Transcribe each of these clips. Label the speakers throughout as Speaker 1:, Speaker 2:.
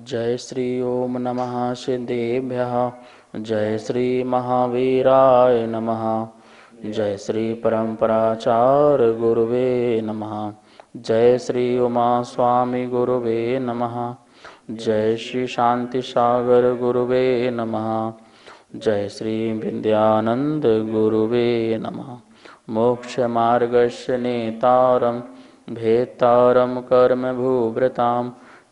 Speaker 1: जय श्री ओम नमः सिद्धेभ्यः। जय श्री महावीराय नमः। जय श्री परम्पराचार्य गुरुवे नमः। जय श्री उमा स्वामी गुरुवे नमः। जय श्री शांति सागर गुरुवे नमः। जय श्री विद्यानंद गुरुवे नमः। मोक्ष मार्गस्य नेतारं भेतारं कर्म भूभृतां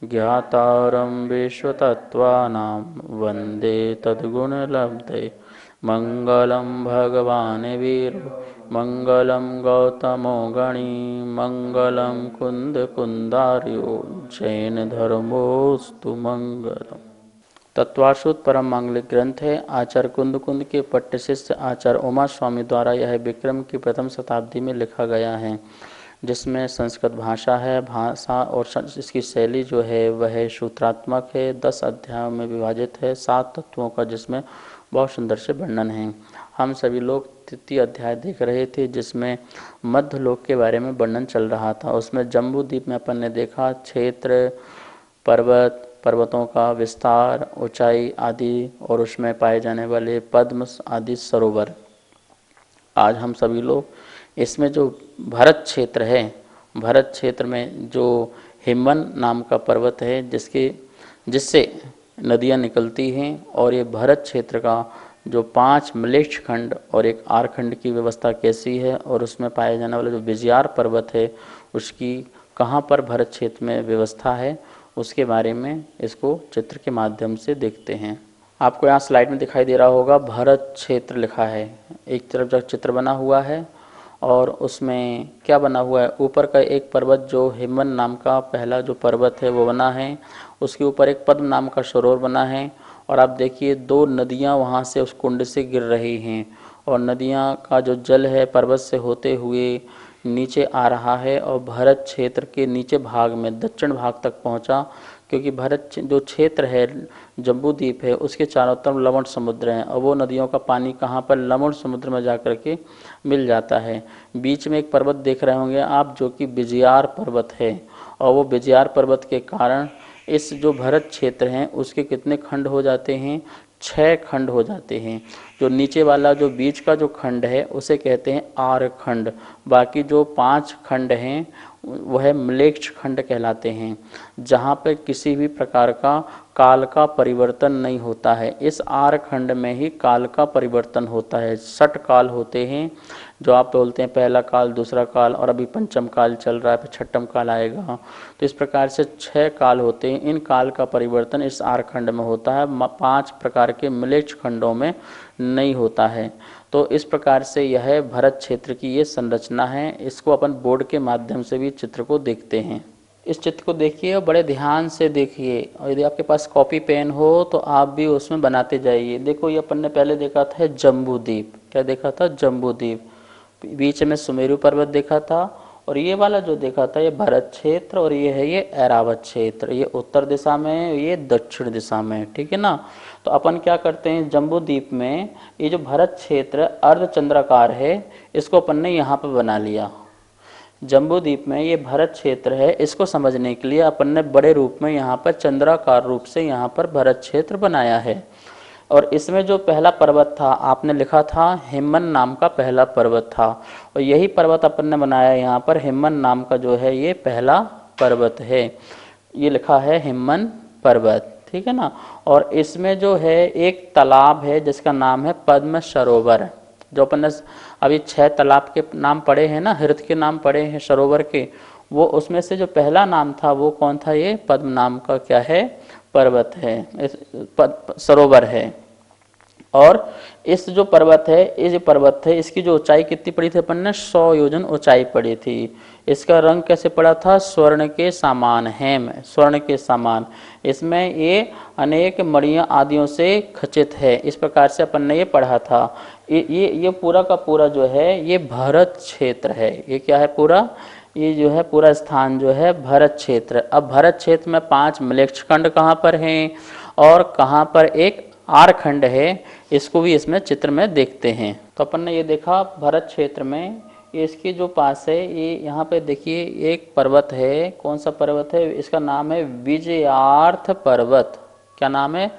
Speaker 1: ज्ञातारं विश्वतत्त्वानां वन्दे तद्गुणलब्धे। मंगलम भगवान वीरो मंगलम गौतमो गणी मंगलम कुंद कुंदार्यो जैन धर्मोस्तु मंगलम। तत्वाशुद्ध परम मांगलिक ग्रंथ है। आचार्य कुंद कुंद के पट्ट शिष्य आचार्य उमा स्वामी द्वारा यह विक्रम की प्रथम शताब्दी में लिखा गया है, जिसमें संस्कृत भाषा है। भाषा और इसकी शैली जो है वह सूत्रात्मक है। 10 अध्यायों में विभाजित है, 7 तत्वों का, जिसमें बहुत सुंदर से वर्णन है। हम सभी लोग तृतीय अध्याय देख रहे थे, जिसमें मध्य लोक के बारे में वर्णन चल रहा था। उसमें जम्बू द्वीप में अपन ने देखा क्षेत्र, पर्वतों का विस्तार, ऊंचाई आदि, और उसमें पाए जाने वाले पद्म आदि सरोवर। आज हम सभी लोग इसमें जो भरत क्षेत्र है, भरत क्षेत्र में जो हिमवन नाम का पर्वत है, जिससे नदियां निकलती हैं, और ये भरत क्षेत्र का जो 5 म्लेच्छ खंड और एक आरखंड की व्यवस्था कैसी है, और उसमें पाए जाने वाला जो विजयार पर्वत है उसकी कहाँ पर भरत क्षेत्र में व्यवस्था है, उसके बारे में इसको चित्र के माध्यम से देखते हैं। आपको यहाँ स्लाइड में दिखाई दे रहा होगा भरत क्षेत्र लिखा है। एक तरफ जो चित्र बना हुआ है और उसमें क्या बना हुआ है, ऊपर का एक पर्वत जो हिमवन नाम का पहला जो पर्वत है वो बना है, उसके ऊपर एक पद्म नाम का सरोवर बना है, और आप देखिए 2 नदियाँ वहाँ से उस कुंड से गिर रही हैं, और नदियाँ का जो जल है पर्वत से होते हुए नीचे आ रहा है और भरत क्षेत्र के नीचे भाग में दक्षिण भाग तक पहुंचा। क्योंकि भरत जो क्षेत्र है, जम्बू द्वीप है, उसके चारों तरफ लवण समुद्र हैं, और वो नदियों का पानी कहाँ पर लवण समुद्र में जाकर के मिल जाता है। बीच में एक पर्वत देख रहे होंगे आप, जो कि विजयार पर्वत है, और वो विजयार पर्वत के कारण इस जो भरत क्षेत्र हैं उसके कितने खंड हो जाते हैं, 6 खंड हो जाते हैं। जो नीचे वाला जो बीच का जो खंड है उसे कहते हैं आर खंड। बाकी जो 5 खंड हैं वह म्लेच्छ खंड कहलाते हैं, जहाँ पर किसी भी प्रकार का काल का परिवर्तन नहीं होता है। इस आर खंड में ही काल का परिवर्तन होता है। 6 काल होते हैं, जो आप बोलते हैं पहला काल, दूसरा काल, और अभी पंचम काल चल रहा है, फिर छठम काल आएगा। तो इस प्रकार से 6 काल होते हैं। इन काल का परिवर्तन इस आर खंड में होता है, 5 प्रकार के म्लेच्छ खंडों में नहीं होता है। तो इस प्रकार से यह भरत क्षेत्र की ये संरचना है। इसको अपन बोर्ड के माध्यम से भी चित्र को देखते हैं। इस चित्र को देखिए और बड़े ध्यान से देखिए, और यदि आपके पास कॉपी पेन हो तो आप भी उसमें बनाते जाइए। देखो, ये अपन ने पहले देखा था जम्बू द्वीप। क्या देखा था? जम्बू द्वीप। बीच में सुमेरु पर्वत देखा था, और ये वाला जो देखा था ये भरत क्षेत्र, और ये है ये ऐरावत क्षेत्र। ये उत्तर दिशा में है, ये दक्षिण दिशा में है, ठीक है ना। तो अपन क्या करते हैं, जम्बू द्वीप में ये जो भरत क्षेत्र अर्धचंद्राकार है, इसको अपन ने यहाँ पर बना लिया। जम्बू द्वीप में ये भरत क्षेत्र है, इसको समझने के लिए अपन ने बड़े रूप में यहाँ पर चंद्राकार रूप से यहाँ पर भरत क्षेत्र बनाया है। और इसमें जो पहला पर्वत था, आपने लिखा था हिमवन नाम का पहला पर्वत था, और यही पर्वत अपन ने बनाया यहाँ पर। हिमवन नाम का जो है ये पहला पर्वत है, ये लिखा है हिमवन पर्वत, ठीक है ना। और इसमें जो है एक तालाब है जिसका नाम है पद्म सरोवर। जो अपन ने अभी 6 तालाब के नाम पढ़े हैं ना, हृद के नाम पढ़े हैं सरोवर के, वो उसमें से जो पहला नाम था वो कौन था? ये पद्म नाम का क्या है? पर्वत है, सरोवर है। और इस जो पर्वत है, ये जो पर्वत है, इसकी जो ऊंचाई कितनी पड़ी थी अपन ने? 100 योजन ऊंचाई पड़ी थी। इसका रंग कैसे पड़ा था? स्वर्ण के समान, हेम, स्वर्ण के समान। इसमें ये अनेक मणियों आदियों से खचित है। इस प्रकार से अपन ने ये पढ़ा था। ये पूरा का पूरा जो है ये भरत क्षेत्र है। ये क्या है? पूरा ये जो है पूरा स्थान जो है भरत क्षेत्र। अब भरत क्षेत्र में 5 म्लेच्छ खंड कहाँ पर हैं और कहाँ पर एक आर खंड है, इसको भी इसमें चित्र में देखते हैं। तो अपन ने ये देखा भरत क्षेत्र में ये इसके जो पास है, ये यहाँ पे देखिए एक पर्वत है। कौन सा पर्वत है? इसका नाम है विजयार्थ पर्वत। क्या नाम है?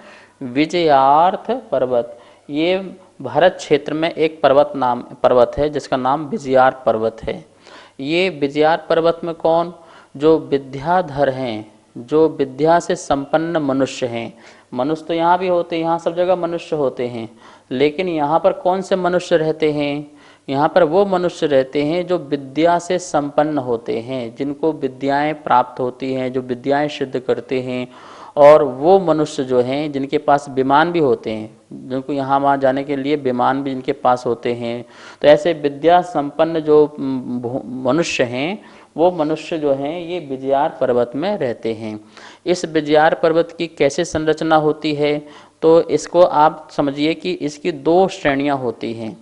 Speaker 1: विजयार्थ पर्वत। ये भारत क्षेत्र में एक पर्वत है जिसका नाम विजयार्थ पर्वत है। ये विजयार्थ पर्वत में कौन? जो विद्याधर हैं, जो विद्या से संपन्न मनुष्य हैं। मनुष्य तो यहाँ भी होते हैं, यहाँ सब जगह मनुष्य होते हैं, लेकिन यहाँ पर कौन से मनुष्य रहते हैं? यहाँ पर वो मनुष्य रहते हैं जो विद्या से संपन्न होते हैं, जिनको विद्याएं प्राप्त होती हैं, जो विद्याएं सिद्ध करते हैं। और वो मनुष्य जो हैं जिनके पास विमान भी होते हैं, जिनको यहाँ वहाँ जाने के लिए विमान भी जिनके पास होते हैं। तो ऐसे विद्या संपन्न जो मनुष्य हैं, वो मनुष्य जो हैं ये विजयार पर्वत में रहते हैं। इस विजयार पर्वत की कैसे संरचना होती है? तो इसको आप समझिए कि इसकी दो श्रेणियाँ होती हैं।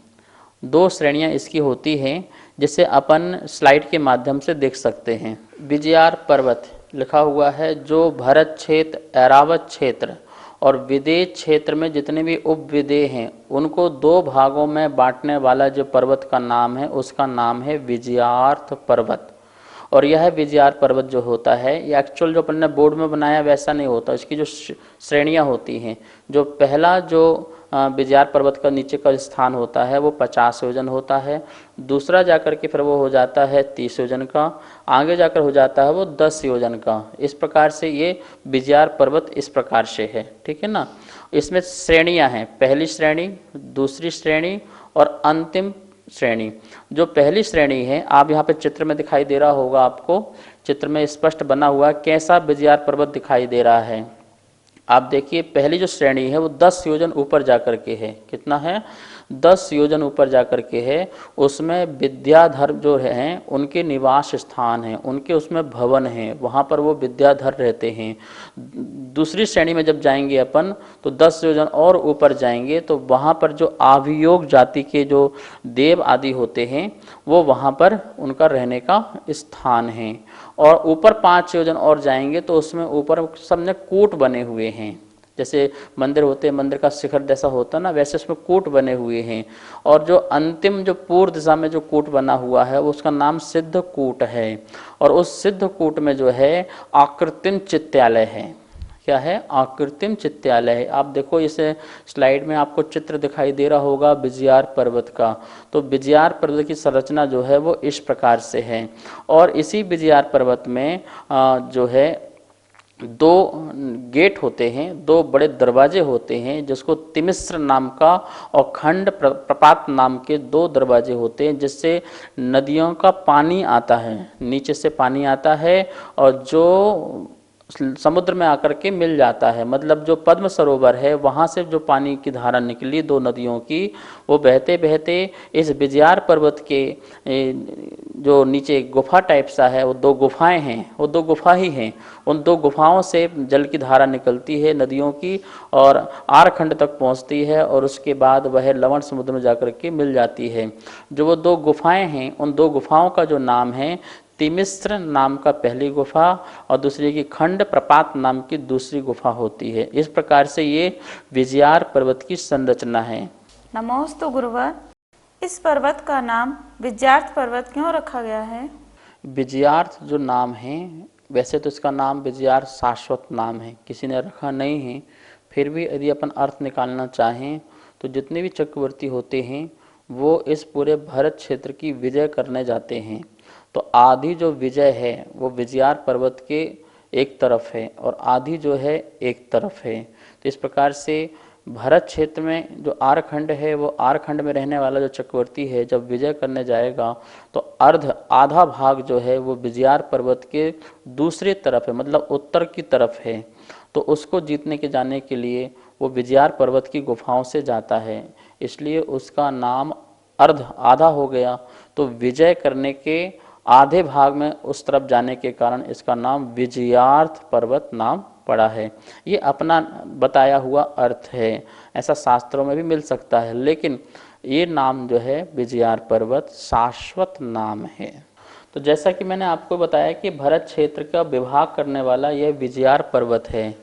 Speaker 1: दो श्रेणियाँ इसकी होती हैं, जिसे अपन स्लाइड के माध्यम से देख सकते हैं। विजयार पर्वत लिखा हुआ है, जो भरत क्षेत्र, ऐरावत क्षेत्र और विदेश क्षेत्र में जितने भी उपविदेय हैं उनको दो भागों में बांटने वाला जो पर्वत का नाम है, उसका नाम है विजयार्थ पर्वत। और यह विजयार्थ पर्वत जो होता है, ये एक्चुअल जो अपन ने बोर्ड में बनाया वैसा नहीं होता। इसकी जो श्रेणियाँ होती हैं, जो पहला जो विजयार्थ पर्वत का नीचे का स्थान होता है वो 50 योजन होता है। दूसरा जाकर के फिर वो हो जाता है 30 योजन का, आगे जाकर हो जाता है वो 10 योजन का। इस प्रकार से ये विजयार्थ पर्वत इस प्रकार से है, ठीक है ना। इसमें श्रेणियाँ हैं, पहली श्रेणी, दूसरी श्रेणी और अंतिम श्रेणी। जो पहली श्रेणी है, आप यहाँ पे चित्र में दिखाई दे रहा होगा, आपको चित्र में स्पष्ट बना हुआ कैसा विजयार्थ पर्वत दिखाई दे रहा है। आप देखिए पहली जो श्रेणी है वो 10 योजन ऊपर जाकर के है। कितना है? 10 योजन ऊपर जाकर के है। उसमें विद्याधर जो हैं उनके निवास स्थान हैं, उनके उसमें भवन हैं, वहाँ पर वो विद्याधर रहते हैं। दूसरी श्रेणी में जब जाएंगे अपन तो 10 योजन और ऊपर जाएंगे तो वहाँ पर जो आभियोग जाति के जो देव आदि होते हैं वो वहाँ पर उनका रहने का स्थान है। और ऊपर 5 योजन और जाएंगे तो उसमें ऊपर सबने कूट बने हुए हैं। जैसे मंदिर होते हैं, मंदिर का शिखर जैसा होता है ना, वैसे उसमें कूट बने हुए हैं। और जो अंतिम जो पूर्व दिशा में जो कूट बना हुआ है उसका नाम सिद्ध कूट है। और उस सिद्ध कूट में जो है आकृतिम चित्यालय है। क्या है? आकृतिम चित्यालय है। आप देखो इस स्लाइड में आपको चित्र दिखाई दे रहा होगा विजयार पर्वत का। तो विजयार पर्वत की संरचना जो है वो इस प्रकार से है। और इसी विजयार पर्वत में जो है दो गेट होते हैं, दो बड़े दरवाजे होते हैं, जिसको तिमिस्र नाम का और खंड प्रपात नाम के दो दरवाजे होते हैं, जिससे नदियों का पानी आता है, नीचे से पानी आता है और जो समुद्र में आकर के मिल जाता है। मतलब जो पद्म सरोवर है वहाँ से जो पानी की धारा निकली दो नदियों की, वो बहते बहते इस विजयार पर्वत के जो नीचे गुफा टाइप सा है, वो दो गुफाएं हैं, वो दो गुफा ही हैं। उन दो गुफाओं से जल की धारा निकलती है नदियों की और आरखंड तक पहुँचती है और उसके बाद वह लवण समुद्र में जाकर के मिल जाती है। जो वो दो गुफाएं हैं, उन दो गुफाओं का जो नाम है तिमिस्र नाम का पहली गुफा और दूसरी की खंड प्रपात नाम की दूसरी गुफा होती है। इस प्रकार से ये विजयार पर्वत की संरचना है।
Speaker 2: नमोस्तु गुरुवर, इस पर्वत का नाम विजयार्थ पर्वत क्यों रखा गया है?
Speaker 1: विजयार्थ जो नाम है, वैसे तो इसका नाम विजयार्थ शाश्वत नाम है, किसी ने रखा नहीं है। फिर भी यदि अपन अर्थ निकालना चाहें तो जितने भी चक्रवर्ती होते हैं वो इस पूरे भारत क्षेत्र की विजय करने जाते हैं। तो आधी जो विजय है वो विजयार पर्वत के एक तरफ है और आधी जो है एक तरफ है। तो इस प्रकार से भारत क्षेत्र में जो आरखंड है, वो आरखंड में रहने वाला जो चक्रवर्ती है जब विजय करने जाएगा तो आधा भाग जो है वो विजयार पर्वत के दूसरी तरफ है, मतलब उत्तर की तरफ है। तो उसको जीतने के जाने के लिए वो विजयार पर्वत की गुफाओं से जाता है, इसलिए उसका नाम आधा हो गया। तो विजय करने के आधे भाग में उस तरफ जाने के कारण इसका नाम विजयार्थ पर्वत नाम पड़ा है। ये अपना बताया हुआ अर्थ है, ऐसा शास्त्रों में भी मिल सकता है, लेकिन ये नाम जो है विजयार पर्वत शाश्वत नाम है। तो जैसा कि मैंने आपको बताया कि भरत क्षेत्र का विभाग करने वाला यह विजयार पर्वत है।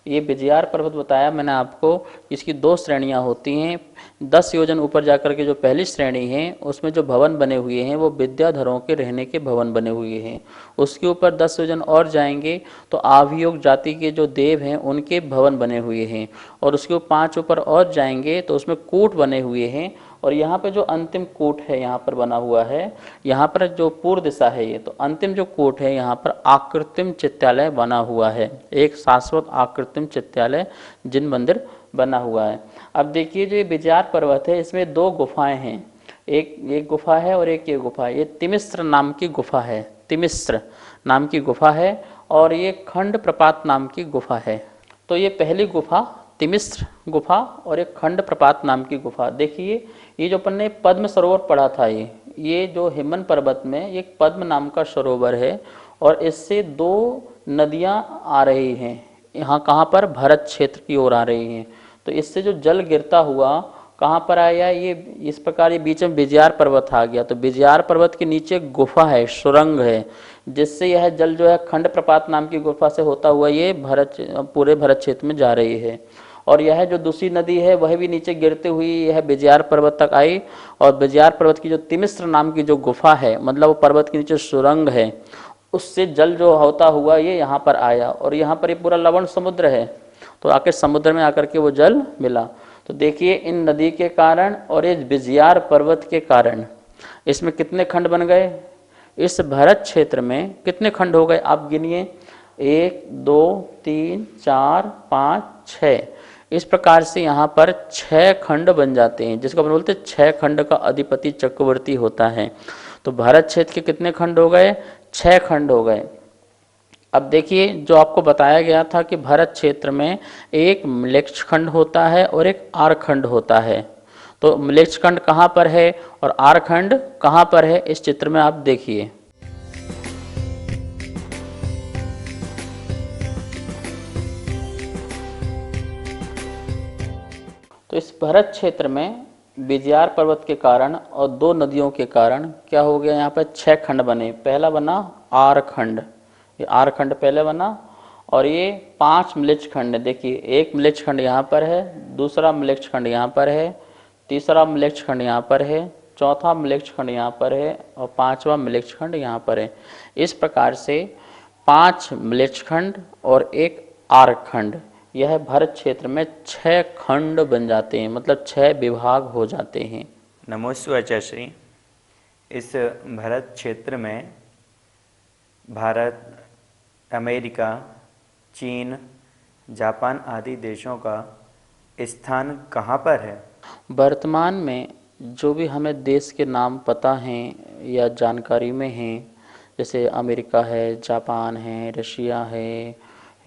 Speaker 1: ये विजयार पर्वत बताया मैंने आपको, इसकी 2 श्रेणियां होती हैं। 10 योजन ऊपर जाकर के जो पहली श्रेणी है उसमें जो भवन बने हुए हैं वो विद्याधरों के रहने के भवन बने हुए हैं। उसके ऊपर 10 योजन और जाएंगे तो आभियोग जाति के जो देव हैं उनके भवन बने हुए हैं। और उसके ऊपर 5 ऊपर और जाएंगे तो उसमें कूट बने हुए हैं। और यहाँ पे जो अंतिम कूट है यहाँ पर बना हुआ है, यहाँ पर जो पूर्व दिशा है ये, तो अंतिम जो कूट है यहाँ पर आकृतिम चित्तालय बना हुआ है, एक शाश्वत आकृतिम चित्तालय जिन मंदिर बना हुआ है। अब देखिए जो ये विजयार पर्वत है इसमें 2 गुफाएं हैं, एक गुफा है और एक ये गुफा है। ये तिमिस्र नाम की गुफा है, तिमिस्र नाम की गुफा है, और ये खंड प्रपात नाम की गुफा है। तो ये पहली गुफा तिमिस्र गुफा और एक खंड प्रपात नाम की गुफा। देखिए ये जो अपन ने पद्म सरोवर पढ़ा था, ये जो हिमन पर्वत में एक पद्म नाम का सरोवर है और इससे 2 नदियां आ रही हैं, यहाँ कहाँ पर भरत क्षेत्र की ओर आ रही हैं। तो इससे जो जल गिरता हुआ कहाँ पर आया, ये इस प्रकार ये बीच में विजयार पर्वत आ गया। तो विजयार पर्वत के नीचे गुफा है, सुरंग है, जिससे यह जल जो है खंड प्रपात नाम की गुफा से होता हुआ ये पूरे भरत क्षेत्र में जा रही है। और यह जो दूसरी नदी है वह भी नीचे गिरते हुई यह विजयार पर्वत तक आई। और विजयार पर्वत की जो तिमिस्र नाम की जो गुफा है, मतलब वो पर्वत के नीचे सुरंग है, उससे जल जो होता हुआ ये यहाँ पर आया। और यहाँ पर ये पूरा लवण समुद्र है, तो आकर समुद्र में आकर के वो जल मिला। तो देखिए इन नदी के कारण और इस विजयार पर्वत के कारण इसमें कितने खंड बन गए, इस भरत क्षेत्र में कितने खंड हो गए आप गिनिए, 1 2 3 4 5 6। इस प्रकार से यहाँ पर 6 खंड बन जाते हैं, जिसको अपन बोलते हैं 6 खंड का अधिपति चक्रवर्ती होता है। तो भारत क्षेत्र के कितने खंड हो गए, 6 खंड हो गए। अब देखिए जो आपको बताया गया था कि भारत क्षेत्र में एक म्लेच्छ खंड होता है और एक आर खंड होता है। तो म्लेच्छ खंड कहाँ पर है और आर खंड कहाँ पर है, इस चित्र में आप देखिए। तो इस भरत क्षेत्र में विजयार पर्वत के कारण और 2 नदियों के कारण क्या हो गया, यहाँ पर 6 खंड बने। पहला बना आर खंड, ये आर खंड पहले बना, और ये 5 म्लेच्छ खंड। देखिए एक म्लेच्छ खंड यहाँ पर है, दूसरा म्लेच्छ खंड यहाँ पर है, तीसरा म्लेच्छ खंड यहाँ पर है, चौथा म्लेच्छ खंड यहाँ पर है और 5वां म्लेच्छ खंड यहाँ पर है। इस प्रकार से 5 म्लेच्छ खंड और एक आर खंड, यह भरत क्षेत्र में 6 खंड बन जाते हैं, मतलब 6 विभाग हो जाते हैं।
Speaker 3: नमोस्तु आचार्य श्री। इस भरत क्षेत्र में भारत, अमेरिका, चीन, जापान आदि देशों का स्थान कहाँ पर है?
Speaker 1: वर्तमान में जो भी हमें देश के नाम पता हैं या जानकारी में हैं, जैसे अमेरिका है, जापान है, रशिया है,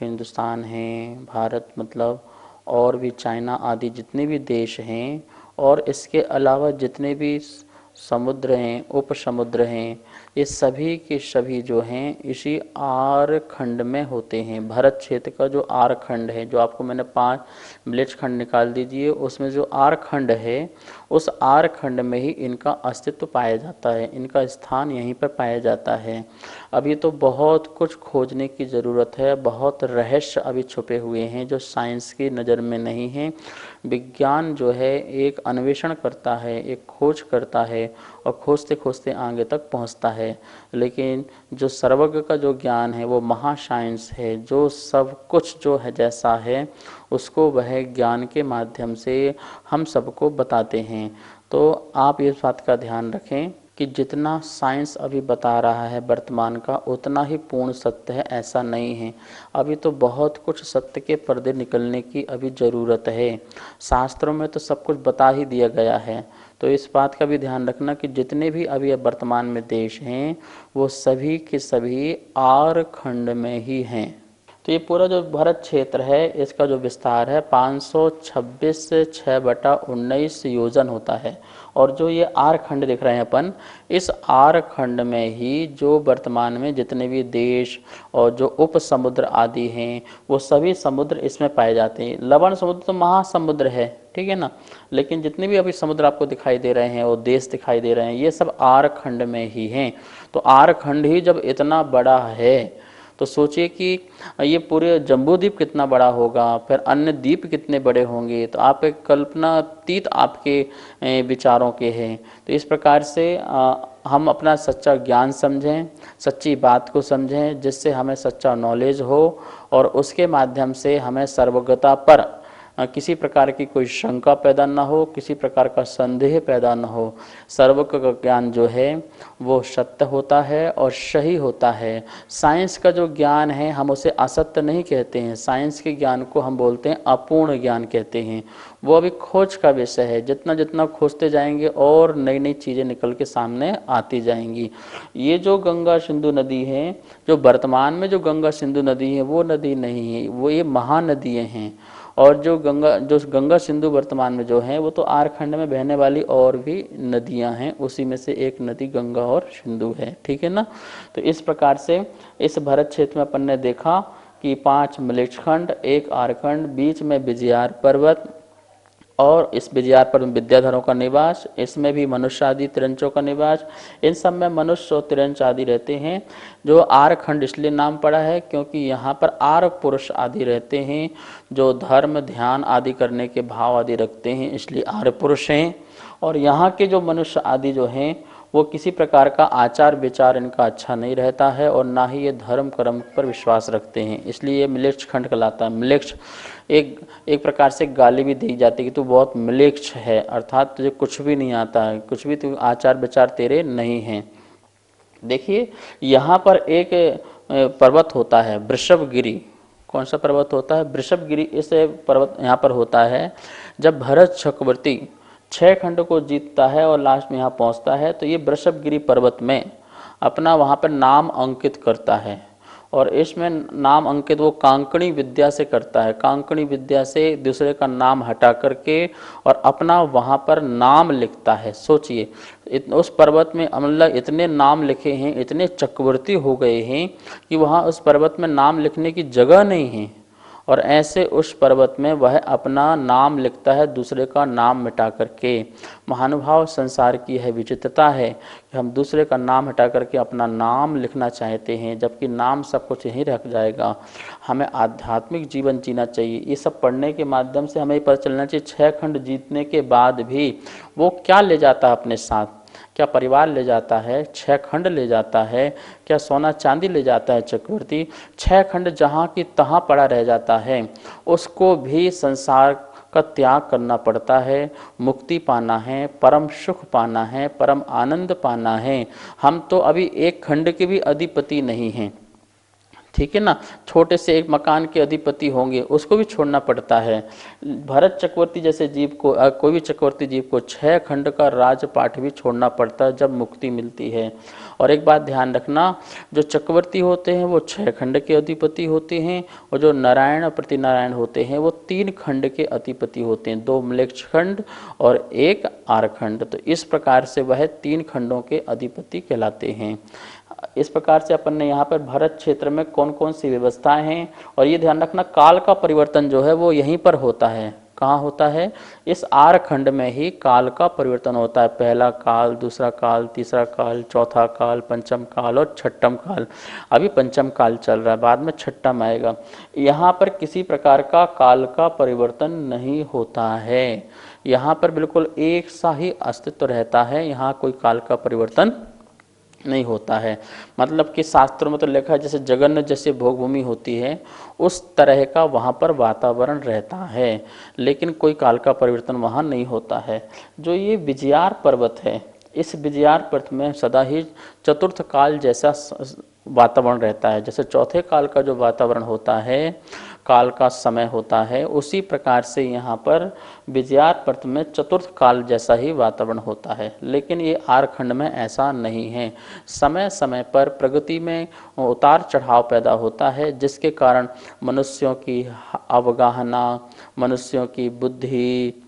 Speaker 1: हिंदुस्तान है, भारत मतलब, और भी चाइना आदि जितने भी देश हैं, और इसके अलावा जितने भी समुद्र हैं, उप समुद्र हैं, ये सभी के सभी जो हैं इसी आर खंड में होते हैं। भारत क्षेत्र का जो आर खंड है, जो आपको मैंने 5 म्लेच्छ खंड निकाल दीजिए, उसमें जो आर खंड है उस आर खंड में ही इनका अस्तित्व पाया जाता है, इनका स्थान यहीं पर पाया जाता है। अभी तो बहुत कुछ खोजने की ज़रूरत है, बहुत रहस्य अभी छुपे हुए हैं जो साइंस की नज़र में नहीं हैं। विज्ञान जो है एक अन्वेषण करता है, एक खोज करता है और खोजते खोजते आगे तक पहुंचता है। लेकिन जो सर्वज्ञ का जो ज्ञान है वो महासाइंस है, जो सब कुछ जो है जैसा है उसको वह ज्ञान के माध्यम से हम सबको बताते हैं। तो आप इस बात का ध्यान रखें कि जितना साइंस अभी बता रहा है वर्तमान का, उतना ही पूर्ण सत्य है ऐसा नहीं है। अभी तो बहुत कुछ सत्य के पर्दे निकलने की अभी ज़रूरत है। शास्त्रों में तो सब कुछ बता ही दिया गया है। तो इस बात का भी ध्यान रखना कि जितने भी अभी वर्तमान में देश हैं वो सभी के सभी आर खंड में ही हैं। तो ये पूरा जो भारत क्षेत्र है इसका जो विस्तार है 526 6/19 योजन होता है। और जो ये आर खंड देख रहे हैं अपन, इस आर खंड में ही जो वर्तमान में जितने भी देश और जो उप समुद्र आदि हैं वो सभी समुद्र इसमें पाए जाते हैं। लवण समुद्र तो महासमुद्र है, ठीक है ना, लेकिन जितने भी अभी समुद्र आपको दिखाई दे रहे हैं और देश दिखाई दे रहे हैं ये सब आर खंड में ही हैं। तो आर खंड ही जब इतना बड़ा है तो सोचिए कि ये पूरे जम्बूद्वीप कितना बड़ा होगा, फिर अन्य द्वीप कितने बड़े होंगे। तो आप एक कल्पनातीत आपके विचारों के हैं। तो इस प्रकार से हम अपना सच्चा ज्ञान समझें, सच्ची बात को समझें, जिससे हमें सच्चा नॉलेज हो और उसके माध्यम से हमें सर्वज्ञता पर किसी प्रकार की कोई शंका पैदा ना हो, किसी प्रकार का संदेह पैदा ना हो। सर्वज्ञ का ज्ञान जो है वो सत्य होता है और सही होता है। साइंस का जो ज्ञान है हम उसे असत्य नहीं कहते हैं, साइंस के ज्ञान को हम बोलते हैं अपूर्ण ज्ञान कहते हैं। वो अभी खोज का विषय है, जितना जितना खोजते जाएंगे और नई नई चीज़ें निकल के सामने आती जाएंगी। ये जो गंगा सिंधु नदी है, जो वर्तमान में जो गंगा सिंधु नदी है वो नदी नहीं है, वो ये महानदियाँ हैं। और जो गंगा सिंधु वर्तमान में जो है वो तो आरखंड में बहने वाली और भी नदियां हैं, उसी में से एक नदी गंगा और सिंधु है, ठीक है ना। तो इस प्रकार से इस भरत क्षेत्र में अपन ने देखा कि 5 मलेच्छखंड, 1 आरखंड, बीच में विजयार पर्वत और इस विजयार पर विद्याधरों का निवास, इसमें भी मनुष्य आदि तिरंचों का निवास। इन सब में मनुष्य और तिरंच आदि रहते हैं। जो आरखंड इसलिए नाम पड़ा है क्योंकि यहाँ पर आर पुरुष आदि रहते हैं, जो धर्म ध्यान आदि करने के भाव आदि रखते हैं, इसलिए आर पुरुष हैं। और यहाँ के जो मनुष्य आदि जो हैं वो किसी प्रकार का आचार विचार इनका अच्छा नहीं रहता है और ना ही ये धर्म कर्म पर विश्वास रखते हैं, इसलिए ये मिलेच्छ खंड कहलाता है। मिलेच्छ एक प्रकार से गाली भी दी जाती है कि तू बहुत मिलेच्छ है, अर्थात तुझे कुछ भी नहीं आता है, कुछ भी तू आचार विचार तेरे नहीं हैं। देखिए यहाँ पर एक पर्वत होता है वृषभगिरी। कौन सा पर्वत होता है? वृषभगिरी। इस पर्वत यहाँ पर होता है जब भरत चक्रवर्ती 6 खंड को जीतता है और लास्ट में यहाँ पहुँचता है, तो ये वृषभगिरी पर्वत में अपना वहाँ पर नाम अंकित करता है। और इसमें नाम अंकित वो कांकणी विद्या से करता है, कांकणी विद्या से दूसरे का नाम हटा करके और अपना वहाँ पर नाम लिखता है। सोचिए उस पर्वत में मतलब इतने नाम लिखे हैं, इतने चक्रवर्ती हो गए हैं कि वहाँ उस पर्वत में नाम लिखने की जगह नहीं है, और ऐसे उस पर्वत में वह अपना नाम लिखता है दूसरे का नाम मिटा करके। महानुभाव, संसार की यह विचित्रता है कि हम दूसरे का नाम हटा करके अपना नाम लिखना चाहते हैं, जबकि नाम सब कुछ यहीं रख जाएगा। हमें आध्यात्मिक जीवन जीना चाहिए। ये सब पढ़ने के माध्यम से हमें पता चलना चाहिए 6 खंड जीतने के बाद भी वो क्या ले जाता है अपने साथ। क्या परिवार ले जाता है? 6 खंड ले जाता है। क्या सोना चांदी ले जाता है चक्रवर्ती? 6 खंड जहाँ की तहाँ पड़ा रह जाता है। उसको भी संसार का त्याग करना पड़ता है, मुक्ति पाना है, परम सुख पाना है, परम आनंद पाना है। हम तो अभी 1 खंड के भी अधिपति नहीं हैं, ठीक है ना। छोटे से एक मकान के अधिपति होंगे, उसको भी छोड़ना पड़ता है। भरत चक्रवर्ती जैसे जीव को, कोई भी चक्रवर्ती जीव को 6 खंड का राजपाट भी छोड़ना पड़ता है जब मुक्ति मिलती है। और एक बात ध्यान रखना, जो चक्रवर्ती होते हैं वो 6 खंड के अधिपति होते हैं, और जो नारायण प्रतिनारायण होते हैं वो 3 खंड के अधिपति होते हैं, 2 म्लेच्छ खंड और 1 आरखंड। तो इस प्रकार से वह 3 खंडों के अधिपति कहलाते हैं। इस प्रकार से अपन ने यहाँ पर भारत क्षेत्र में कौन कौन सी व्यवस्थाएं हैं, और ये ध्यान रखना काल का परिवर्तन जो है वो यहीं पर होता है। कहाँ होता है? इस आर खंड में ही काल का परिवर्तन होता है। पहला काल, दूसरा काल, तीसरा काल, चौथा काल, पंचम काल और छठम काल। अभी पंचम काल चल रहा है, बाद में छठम आएगा। यहाँ पर किसी प्रकार का काल का परिवर्तन नहीं होता है, यहाँ पर बिल्कुल एक सा ही अस्तित्व रहता है, यहाँ कोई काल का परिवर्तन नहीं होता है। मतलब कि शास्त्रों में तो लिखा है जैसे जगन्नाथ जैसे भोगभूमि होती है उस तरह का वहाँ पर वातावरण रहता है, लेकिन कोई काल का परिवर्तन वहाँ नहीं होता है। जो ये विजयार पर्वत है, इस विजयार पर्वत में सदा ही चतुर्थ काल जैसा वातावरण रहता है। जैसे चौथे काल का जो वातावरण होता है, काल का समय होता है, उसी प्रकार से यहाँ पर विजयार पर्वत में चतुर्थ काल जैसा ही वातावरण होता है। लेकिन ये आरखंड में ऐसा नहीं है। समय समय पर प्रगति में उतार चढ़ाव पैदा होता है, जिसके कारण मनुष्यों की अवगाहना, मनुष्यों की बुद्धि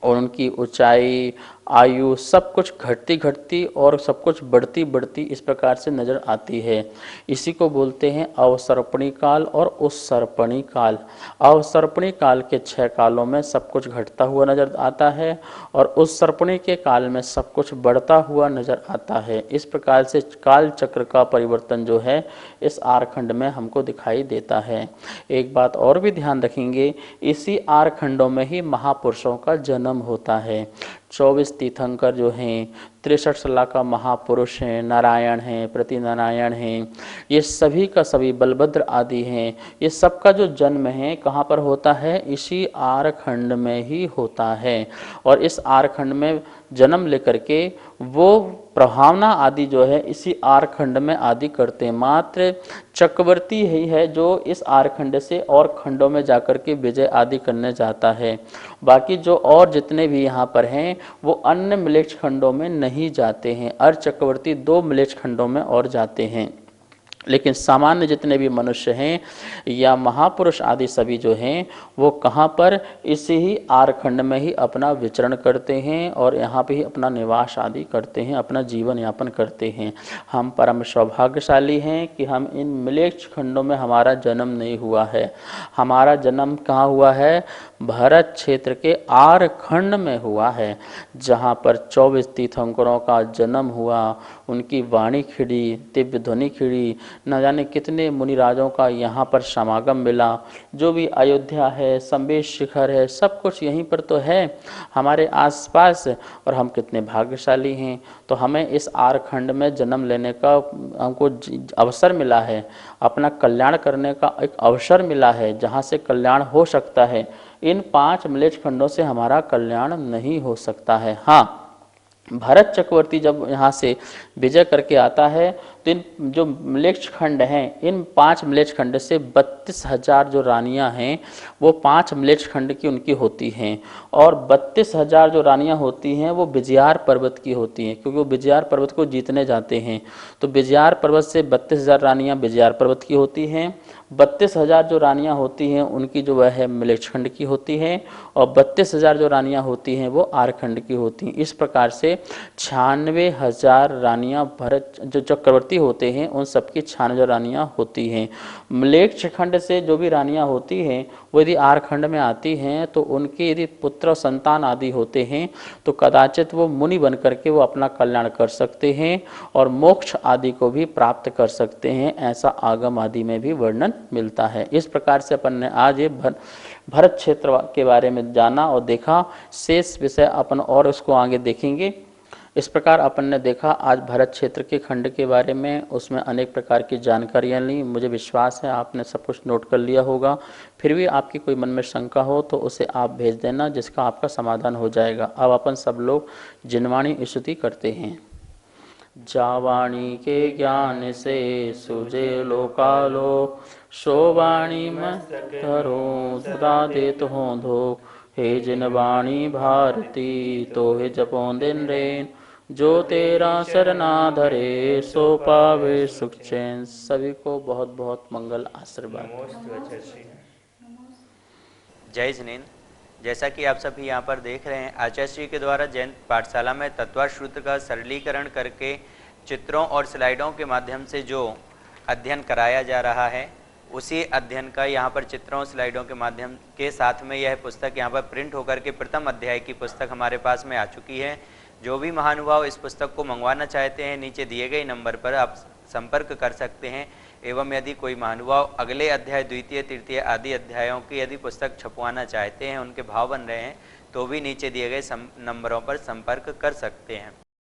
Speaker 1: और उनकी ऊंचाई आयु सब कुछ घटती घटती और सब कुछ बढ़ती बढ़ती इस प्रकार से नजर आती है। इसी को बोलते हैं अवसर्पणी काल और उत्सर्पणी काल। अवसर्पणी काल के 6 कालों में सब कुछ घटता हुआ नजर आता है और उत्सर्पणी के काल में सब कुछ बढ़ता हुआ नजर आता है। इस प्रकार से काल चक्र का परिवर्तन जो है इस आरखंड में हमको दिखाई देता है। एक बात और भी ध्यान रखेंगे, इसी आरखंडों में ही महापुरुषों का जन्म होता है। 24 तीर्थंकर जो हैं, 63 सलाह का महापुरुष हैं, नारायण हैं, प्रति नारायण हैं, ये सभी का सभी बलभद्र आदि हैं, ये सबका जो जन्म है कहाँ पर होता है? इसी आरखंड में ही होता है। और इस आरखंड में जन्म लेकर के वो प्रभावना आदि जो है इसी आरखंड में आदि करते हैं। मात्र चक्रवर्ती ही है जो इस आरखंड से और खंडों में जाकर के विजय आदि करने जाता है। बाकी जो और जितने भी यहाँ पर हैं वो अन्य मिलेच्छ खंडों में नहीं जाते हैं। अर्ध चक्रवर्ती 2 मिलेच्छ खंडों में और जाते हैं, लेकिन सामान्य जितने भी मनुष्य हैं या महापुरुष आदि सभी जो हैं वो कहाँ पर? इसी ही आरखंड में ही अपना विचरण करते हैं और यहाँ पे ही अपना निवास आदि करते हैं, अपना जीवन यापन करते हैं। हम परम सौभाग्यशाली हैं कि हम इन मिलेच्छ खंडों में हमारा जन्म नहीं हुआ है। हमारा जन्म कहाँ हुआ है? भरत क्षेत्र के आरखंड में हुआ है, जहाँ पर 24 तीर्थंकरों का जन्म हुआ, उनकी वाणी खिड़ी, दिव्य ध्वनि खिड़ी, न जाने कितने मुनिराजों का यहाँ पर समागम मिला। जो भी अयोध्या है, संबेश शिखर है, सब कुछ यहीं पर तो है हमारे आसपास, और हम कितने भाग्यशाली हैं। तो हमें इस आरखंड में जन्म लेने का हमको अवसर मिला है, अपना कल्याण करने का एक अवसर मिला है, जहाँ से कल्याण हो सकता है। इन 5 मिलेच्छ खंडों से हमारा कल्याण नहीं हो सकता है। हाँ, भरत चक्रवर्ती जब यहाँ से विजय करके आता है तो इन जो मिलेच्छ खंड हैं, इन 5 मिलेच्छ खंड से 32,000 जो रानियां हैं वो 5 मिलेच्छ खंड की उनकी होती हैं, और 32,000 जो रानियां होती हैं वो विजयार पर्वत की होती हैं, क्योंकि वो विजयार पर्वत को जीतने जाते हैं। तो विजयार पर्वत से 32,000 रानियां विजयार पर्वत की होती हैं, 32,000 जो रानियां होती हैं उनकी जो वह है मिलेच्छ खंड की होती हैं, और 32,000 जो रानियां होती हैं वो आरखंड की होती हैं। इस प्रकार से 96,000 रानियां भरत जो चक्रवर्ती होते हैं उन सबकी 96 रानियां होती हैं। मिलेच्छ खंड से जो भी रानियां होती हैं वो यदि आरखंड में आती हैं तो उनके यदि पुत्र संतान आदि होते हैं तो कदाचित वो मुनि बन करके वो अपना कल्याण कर सकते हैं और मोक्ष आदि को भी प्राप्त कर सकते हैं। ऐसा आगम आदि में भी वर्णन मिलता है। इस प्रकार से अपन ने आज ये भरत क्षेत्र के बारे में जाना और देखा। शेष विषय अपन और उसको आगे देखेंगे। इस प्रकार अपन ने देखा आज भरत क्षेत्र के खंड के बारे में, उसमें अनेक प्रकार की जानकारियाँ ली। मुझे विश्वास है आपने सब कुछ नोट कर लिया होगा। फिर भी आपकी कोई मन में शंका हो तो उसे आप भेज देना, जिसका आपका समाधान हो जाएगा। अब अपन सब लोग जिनवाणी स्तुति करते हैं। जावाणी के ज्ञान से सुजे लोकालो, शोवाणी मरो सदा देत हो धो। हे जिनवाणी भारती तो हे जपो दिन रेन, जो तेरा शरणा धरे सो पावे सुख चैन। सभी को बहुत बहुत मंगल आशीर्वाद।
Speaker 3: जय जिनेन्द्र। जैसा कि आप सभी यहाँ पर देख रहे हैं, आचार्य श्री के द्वारा जैन पाठशाला में तत्वार्थ सूत्र का सरलीकरण करके चित्रों और स्लाइडों के माध्यम से जो अध्ययन कराया जा रहा है, उसी अध्ययन का यहाँ पर चित्रों स्लाइडों के माध्यम के साथ में यह पुस्तक यहाँ पर प्रिंट होकर के प्रथम अध्याय की पुस्तक हमारे पास में आ चुकी है। जो भी महानुभाव इस पुस्तक को मंगवाना चाहते हैं, नीचे दिए गए नंबर पर आप संपर्क कर सकते हैं। एवं यदि कोई महानुभाव अगले अध्याय, द्वितीय, तृतीय आदि अध्यायों की यदि पुस्तक छपवाना चाहते हैं, उनके भाव बन रहे हैं, तो भी नीचे दिए गए नंबरों पर संपर्क कर सकते हैं।